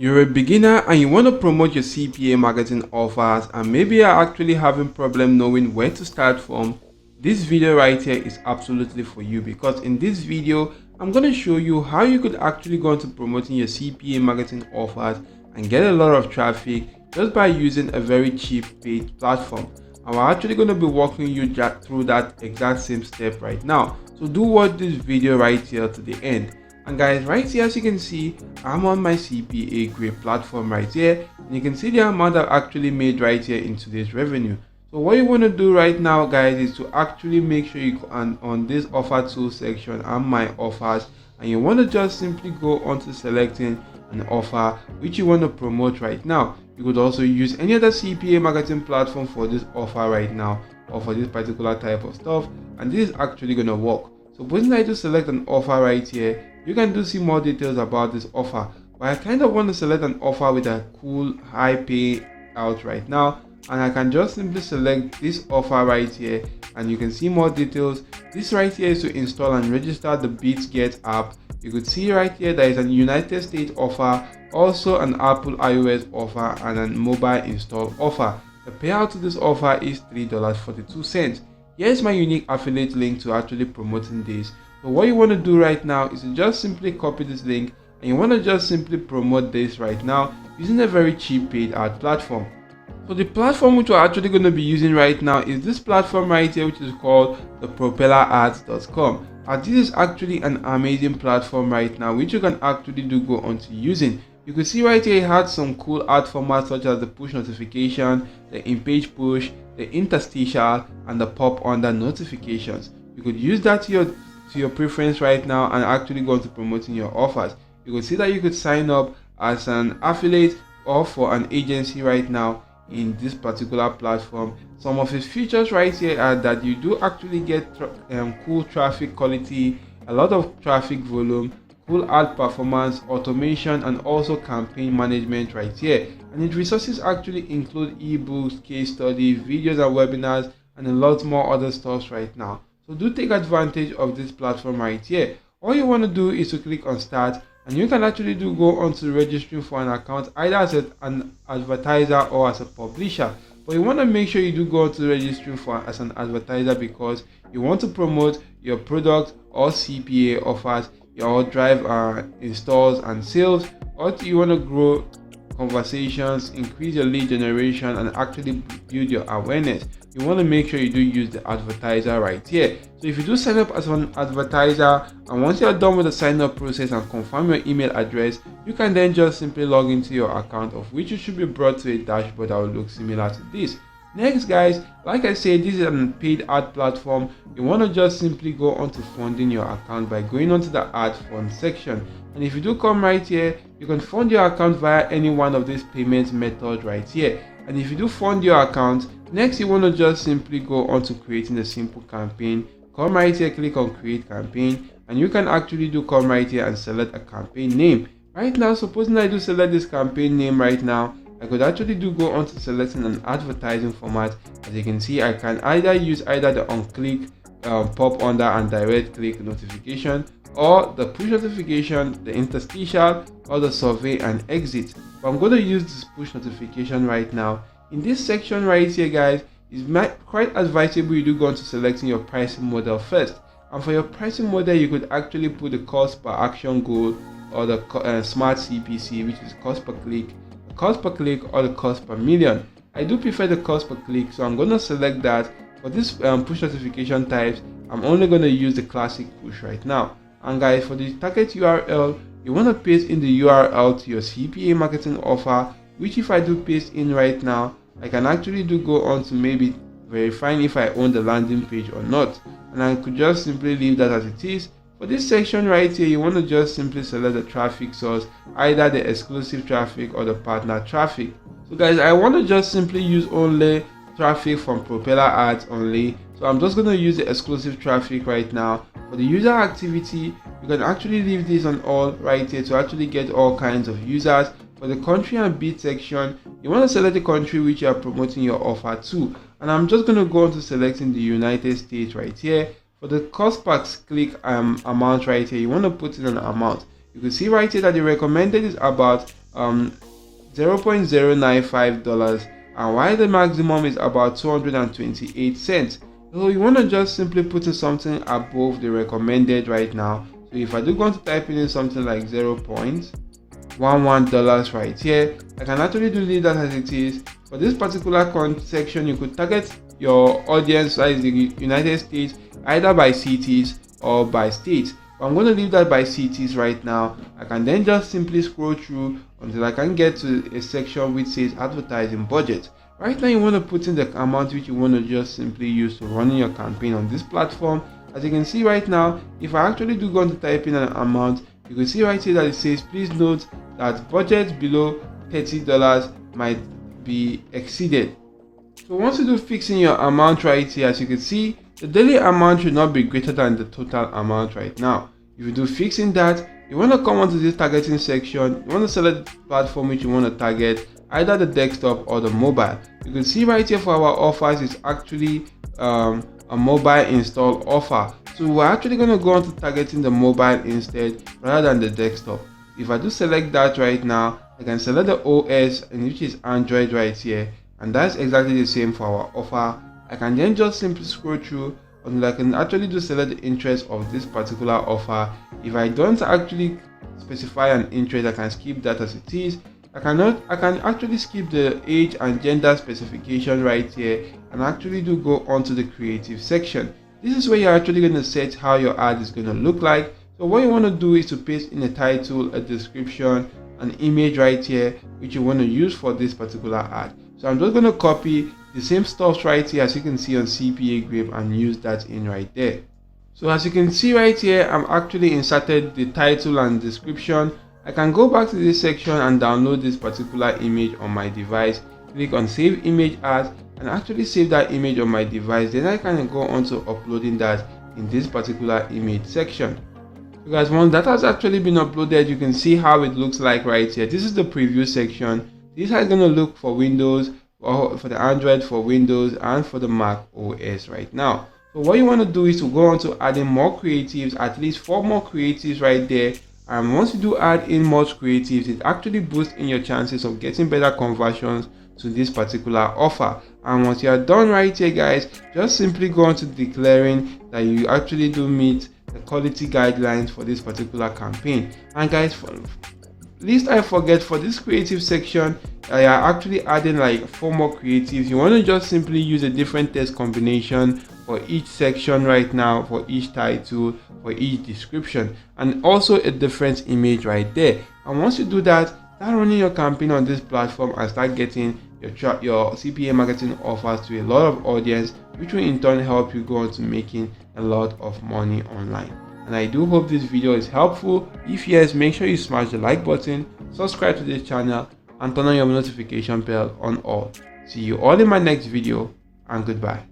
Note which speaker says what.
Speaker 1: You're a beginner and you want to promote your CPA marketing offers, and maybe you're actually having problem knowing where to start from. This video right here is absolutely for you, because in this video I'm going to show you how you could actually go into promoting your CPA marketing offers and get a lot of traffic just by using a very cheap paid platform. And we're actually going to be walking you through that exact same step right now, so do watch this video right here to the end. And guys, right here, as you can see, I'm on my CPAgrip platform right here, and you can see the amount I've actually made right here in today's revenue. So what you want to do right now, guys, is to actually make sure you go on this offer tool section and my offers, and you want to just simply go on to selecting an offer which you want to promote right now. You could also use any other CPA marketing platform for this offer right now, or for this particular type of stuff, and this is actually going to work. Supposing I do select an offer right here, you can do see more details about this offer, but I kind of want to select an offer with a cool high pay out right now, and I can just simply select this offer right here, and you can see more details. This right here is to install and register the BitGet app. You could see right here there is a United States offer, also an Apple iOS offer, and a mobile install offer. The payout to this offer is $3.42. Here's my unique affiliate link to actually promoting this. So what you want to do right now is to just simply copy this link, and you want to just simply promote this right now using a very cheap paid ad platform. So the platform which we're actually going to be using right now is this platform right here, which is called the PropellerAds.com. And this is actually an amazing platform right now which you can actually go on to using. You can see right here it had some cool ad formats such as the push notification, the in-page push, the interstitial, and the pop under notifications. You could use that to your preference right now and actually go into promoting your offers. You could see that you could sign up as an affiliate or for an agency right now in this particular platform. Some of its features right here are that you do actually get cool traffic quality, a lot of traffic volume, cool ad performance, automation, and also campaign management right here. And its resources actually include ebooks, case studies, videos and webinars, and a lot more other stuff right now. So do take advantage of this platform right here. All you want to do is to click on start, and you can actually go on to registering for an account either as an advertiser or as a publisher. But you want to make sure you do go on to registering for as an advertiser, because you want to promote your product or CPA offers, or drive installs and sales, or you want to grow conversations, increase your lead generation, and actually build your awareness. You want to make sure you do use the advertiser right here. So if you do sign up as an advertiser, and once you are done with the sign up process and confirm your email address, you can then just simply log into your account, of which you should be brought to a dashboard that will look similar to this. Next, guys, like I said, this is a paid ad platform. You want to just simply go onto funding your account by going onto the ad fund section. And if you do come right here, you can fund your account via any one of these payment methods right here. And if you do fund your account, next you want to just simply go on to creating a simple campaign. Come right here, click on create campaign, and you can actually come right here and select a campaign name. Right now, supposing I do select this campaign name right now, I could actually go on to selecting an advertising format. As you can see, I can either use the on-click, pop under, and direct click notification, or the push notification, the interstitial, or the survey and exit. But I'm going to use this push notification right now. In this section right here, guys, it's quite advisable you do go on to selecting your pricing model first. And for your pricing model, you could actually put the cost per action goal, or the smart CPC, which is cost per click, or the cost per million. I do prefer the cost per click, so I'm going to select that. For this push notification types, I'm only going to use the classic push right now. And guys, for the target URL, you want to paste in the URL to your CPA marketing offer, which if I do paste in right now, I can actually go on to maybe verifying if I own the landing page or not, and I could just simply leave that as it is. For this section right here, you want to just simply select the traffic source, either the exclusive traffic or the partner traffic. So guys, I want to just simply use only traffic from PropellerAds only, so I'm just going to use the exclusive traffic right now. For the user activity, you can actually leave this on all right here to actually get all kinds of users. For the country and bid section, you want to select the country which you are promoting your offer to, and I'm just going to go on to selecting the United States right here. For the cost per click amount right here, you want to put in an amount. You can see right here that the recommended is about $0.095, and while the maximum is about 228 cents. So you want to just simply put in something above the recommended right now. So if I do want to type in something like $0.11 right here, I can actually do leave that as it is. For this particular section, you could target your audience as the United States either by cities or by states. I'm going to leave that by cities right now. I can then just simply scroll through until I can get to a section which says advertising budget. Right now you want to put in the amount which you want to just simply use to run your campaign on this platform. As you can see right now, if I actually do go to type in an amount, you can see right here that it says please note that budget below $30 might be exceeded. So once you do fix in your amount right here, as you can see, the daily amount should not be greater than the total amount right now. If you do fixing that, you want to come onto this targeting section. You want to select the platform which you want to target, either the desktop or the mobile. You can see right here for our offers, it's actually a mobile install offer. So we're actually going to go on to targeting the mobile instead rather than the desktop. If I do select that right now, I can select the OS, and which is Android right here, and that's exactly the same for our offer. I can then just simply scroll through until I can actually do select the interest of this particular offer. If I don't actually specify an interest, I can skip that as it is. I can actually skip the age and gender specification right here and actually do go on to the creative section. This is where you're actually going to set how your ad is going to look like. So what you want to do is to paste in a title, a description, an image right here which you want to use for this particular ad. So I'm just going to copy the same stuff right here as you can see on CPAgrip and use that in right there. So as you can see right here, I'm actually inserted the title and description. I can go back to this section and download this particular image on my device, click on save image as, and actually save that image on my device. Then I can go on to uploading that in this particular image section. So guys, once that has actually been uploaded, you can see how it looks like right here. This is the preview section. This is going to look for Windows, or for the Android, for Windows, and for the Mac OS right now. So what you want to do is to go on to adding more creatives, at least 4 more creatives right there. And once you do add in more creatives, it actually boosts in your chances of getting better conversions to this particular offer. And once you are done right here, guys, just simply go on to declaring that you actually do meet the quality guidelines for this particular campaign. And guys, least I forget, for this creative section, I are actually adding like 4 more creatives. You want to just simply use a different text combination for each section right now, for each title, for each description, and also a different image right there. And once you do that, start running your campaign on this platform and start getting your CPA marketing offers to a lot of audience, which will in turn help you go on to making a lot of money online. And I do hope this video is helpful. If yes, make sure you smash the like button, subscribe to this channel, and turn on your notification bell on all. See you all in my next video, and goodbye.